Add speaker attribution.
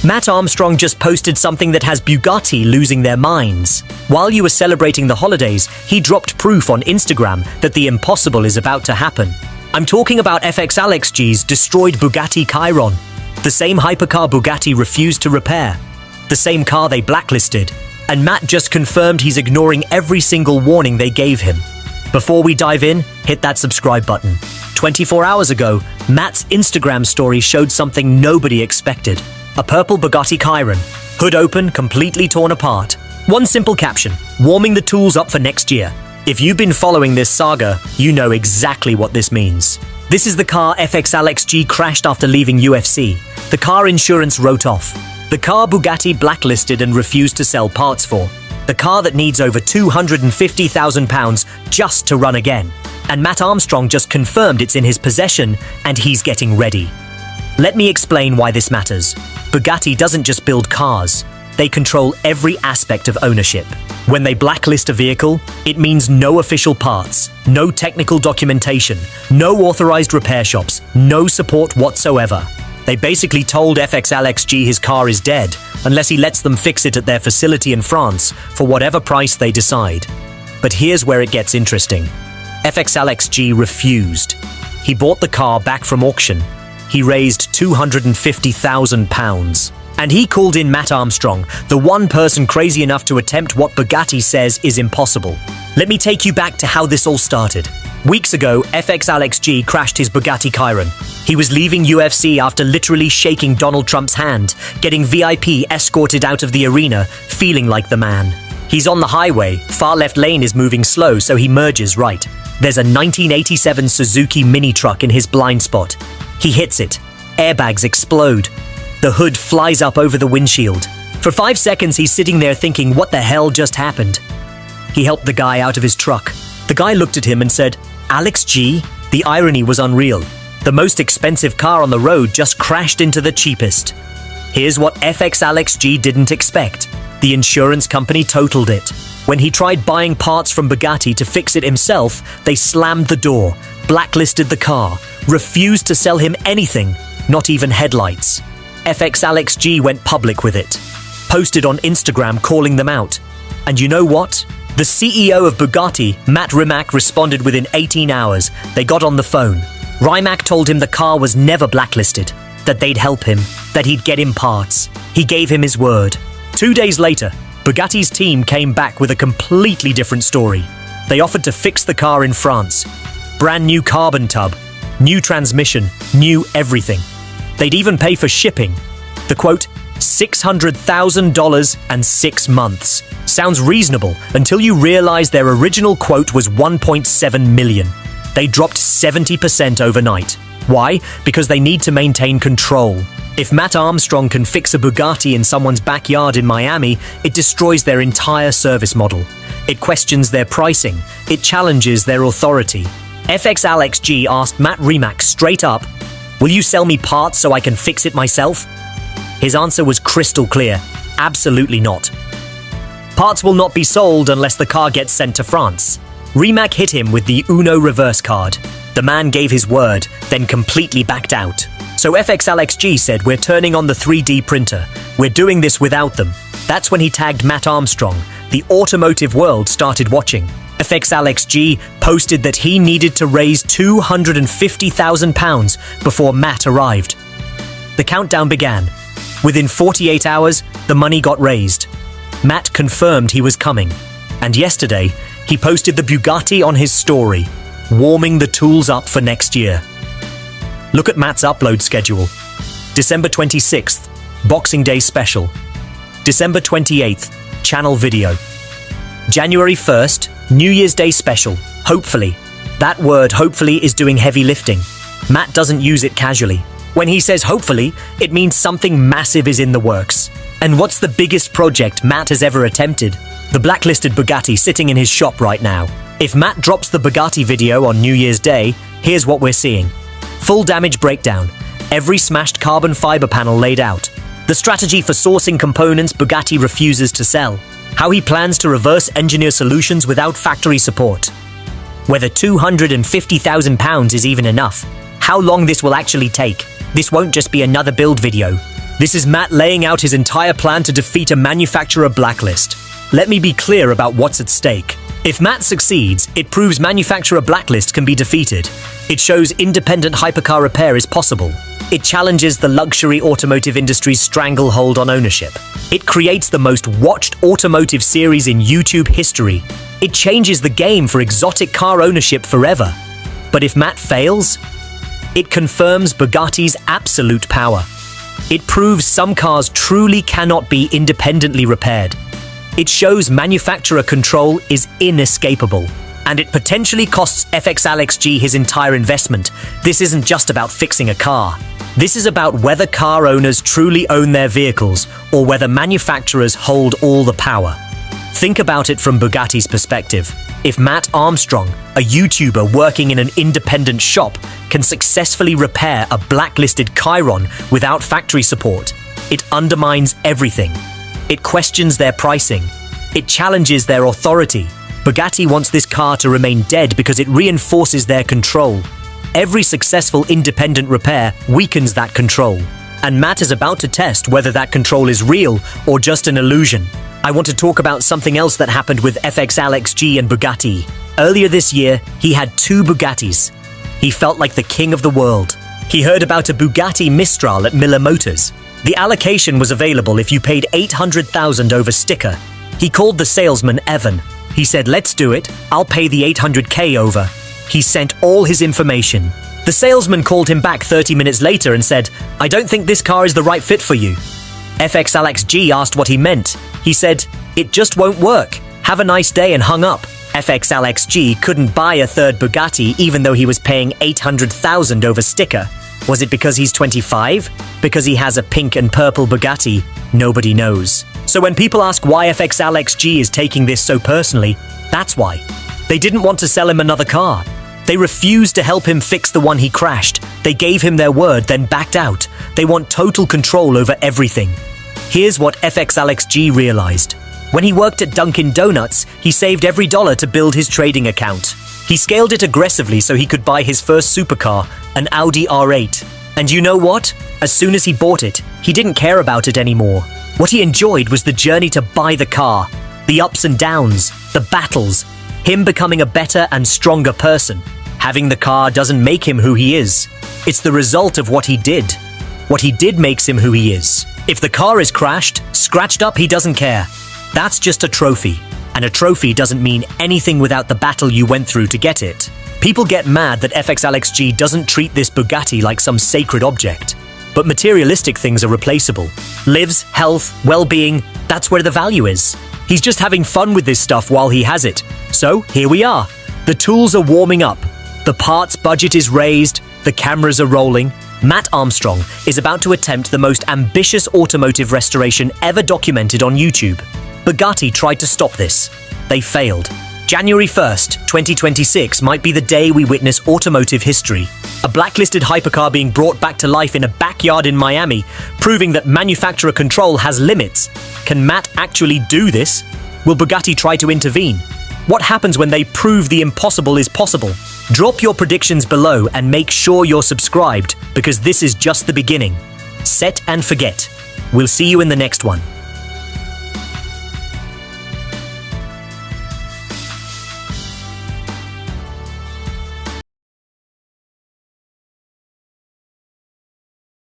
Speaker 1: Matt Armstrong just posted something that has Bugatti losing their minds. While you were celebrating the holidays, he dropped proof on Instagram that the impossible is about to happen. I'm talking about FXalexg's destroyed Bugatti Chiron. The same hypercar Bugatti refused to repair. The same car they blacklisted. And Matt just confirmed he's ignoring every single warning they gave him. Before we dive in, hit that subscribe button. 24 hours ago, Matt's Instagram story showed something nobody expected. A purple Bugatti Chiron, hood open, completely torn apart. One simple caption, warming the tools up for next year. If you've been following this saga, you know exactly what this means. This is the car FXalexg crashed after leaving UFC. The car insurance wrote off. The car Bugatti blacklisted and refused to sell parts for. The car that needs over £250,000 just to run again. And Matt Armstrong just confirmed it's in his possession and he's getting ready. Let me explain why this matters. Bugatti doesn't just build cars. They control every aspect of ownership. When they blacklist a vehicle, it means no official parts, no technical documentation, no authorized repair shops, no support whatsoever. They basically told FXalexg his car is dead unless he lets them fix it at their facility in France for whatever price they decide. But here's where it gets interesting. FXalexg refused. He bought the car back from auction. He raised £250,000. And he called in Matt Armstrong, the one person crazy enough to attempt what Bugatti says is impossible. Let me take you back to how this all started. Weeks ago, FXalexg crashed his Bugatti Chiron. He was leaving UFC after literally shaking Donald Trump's hand, getting VIP escorted out of the arena, feeling like the man. He's on the highway, far left lane is moving slow, so he merges right. There's a 1987 Suzuki mini truck in his blind spot. He hits it. Airbags explode. The hood flies up over the windshield. For 5 seconds, he's sitting there thinking, what the hell just happened? He helped the guy out of his truck. The guy looked at him and said, Alex G? The irony was unreal. The most expensive car on the road just crashed into the cheapest. Here's what FXalexg didn't expect. The insurance company totaled it. When he tried buying parts from Bugatti to fix it himself, they slammed the door, blacklisted the car, refused to sell him anything, not even headlights. FXalexg went public with it, posted on Instagram calling them out. And you know what? The CEO of Bugatti, Matt Rimac, responded within 18 hours. They got on the phone. Rimac told him the car was never blacklisted, that they'd help him, that he'd get him parts. He gave him his word. 2 days later, Bugatti's team came back with a completely different story. They offered to fix the car in France. Brand new carbon tub, new transmission, new everything. They'd even pay for shipping. The quote, $600,000 and 6 months. Sounds reasonable until you realize their original quote was $1.7 million. They dropped 70% overnight. Why? Because they need to maintain control. If Matt Armstrong can fix a Bugatti in someone's backyard in Miami, it destroys their entire service model. It questions their pricing. It challenges their authority. FXalexg asked Matt Rimac straight up, will you sell me parts so I can fix it myself? His answer was crystal clear. Absolutely not. Parts will not be sold unless the car gets sent to France. Rimac hit him with the Uno reverse card. The man gave his word, then completely backed out. So FXalexg said, we're turning on the 3D printer. We're doing this without them. That's when he tagged Matt Armstrong. The automotive world started watching. FXalexg posted that he needed to raise £250,000 before Matt arrived. The countdown began. Within 48 hours, the money got raised. Matt confirmed he was coming. And yesterday, he posted the Bugatti on his story, warming the tools up for next year. Look at Matt's upload schedule. December 26th, Boxing Day special. December 28th, channel video. January 1st, New Year's Day special, hopefully. That word hopefully is doing heavy lifting. Matt doesn't use it casually. When he says hopefully, it means something massive is in the works. And what's the biggest project Matt has ever attempted? The blacklisted Bugatti sitting in his shop right now. If Matt drops the Bugatti video on New Year's Day, here's what we're seeing. Full damage breakdown. Every smashed carbon fiber panel laid out. The strategy for sourcing components Bugatti refuses to sell. How he plans to reverse engineer solutions without factory support. Whether £250,000 is even enough. How long this will actually take. This won't just be another build video. This is Matt laying out his entire plan to defeat a manufacturer Blacklist. Let me be clear about what's at stake. If Matt succeeds, it proves manufacturer Blacklist can be defeated. It shows independent hypercar repair is possible. It challenges the luxury automotive industry's stranglehold on ownership. It creates the most watched automotive series in YouTube history. It changes the game for exotic car ownership forever. But if Matt fails, it confirms Bugatti's absolute power. It proves some cars truly cannot be independently repaired. It shows manufacturer control is inescapable. And it potentially costs FXalexg his entire investment. This isn't just about fixing a car. This is about whether car owners truly own their vehicles or whether manufacturers hold all the power. Think about it from Bugatti's perspective. If Matt Armstrong, a YouTuber working in an independent shop, can successfully repair a blacklisted Chiron without factory support, it undermines everything. It questions their pricing. It challenges their authority. Bugatti wants this car to remain dead because it reinforces their control. Every successful independent repair weakens that control. And Matt is about to test whether that control is real or just an illusion. I want to talk about something else that happened with FXalexg and Bugatti. Earlier this year, he had 2 Bugattis. He felt like the king of the world. He heard about a Bugatti Mistral at Miller Motors. The allocation was available if you paid $800,000 over sticker. He called the salesman Evan. He said, "Let's do it. I'll pay the $800K over." He sent all his information. The salesman called him back 30 minutes later and said, "I don't think this car is the right fit for you." FXalexg asked what he meant. He said, "It just won't work. Have a nice day," and hung up. FXalexg couldn't buy a third Bugatti even though he was paying $800,000 over sticker. Was it because he's 25? Because he has a pink and purple Bugatti? Nobody knows. So when people ask why FXalexg is taking this so personally, that's why. They didn't want to sell him another car. They refused to help him fix the one he crashed. They gave him their word, then backed out. They want total control over everything. Here's what FXalexg realized. When he worked at Dunkin' Donuts, he saved every dollar to build his trading account. He scaled it aggressively so he could buy his first supercar, an Audi R8. And you know what? As soon as he bought it, he didn't care about it anymore. What he enjoyed was the journey to buy the car, the ups and downs, the battles, him becoming a better and stronger person. Having the car doesn't make him who he is. It's the result of what he did. What he did makes him who he is. If the car is crashed, scratched up, he doesn't care. That's just a trophy. And a trophy doesn't mean anything without the battle you went through to get it. People get mad that FXalexg doesn't treat this Bugatti like some sacred object. But materialistic things are replaceable. Lives, health, well-being, that's where the value is. He's just having fun with this stuff while he has it. So, here we are. The tools are warming up. The parts budget is raised. The cameras are rolling. Matt Armstrong is about to attempt the most ambitious automotive restoration ever documented on YouTube. Bugatti tried to stop this. They failed. January 1st, 2026 might be the day we witness automotive history. A blacklisted hypercar being brought back to life in a backyard in Miami, proving that manufacturer control has limits. Can Matt actually do this? Will Bugatti try to intervene? What happens when they prove the impossible is possible? Drop your predictions below and make sure you're subscribed, because this is just the beginning. Set and forget. We'll see you in the next one.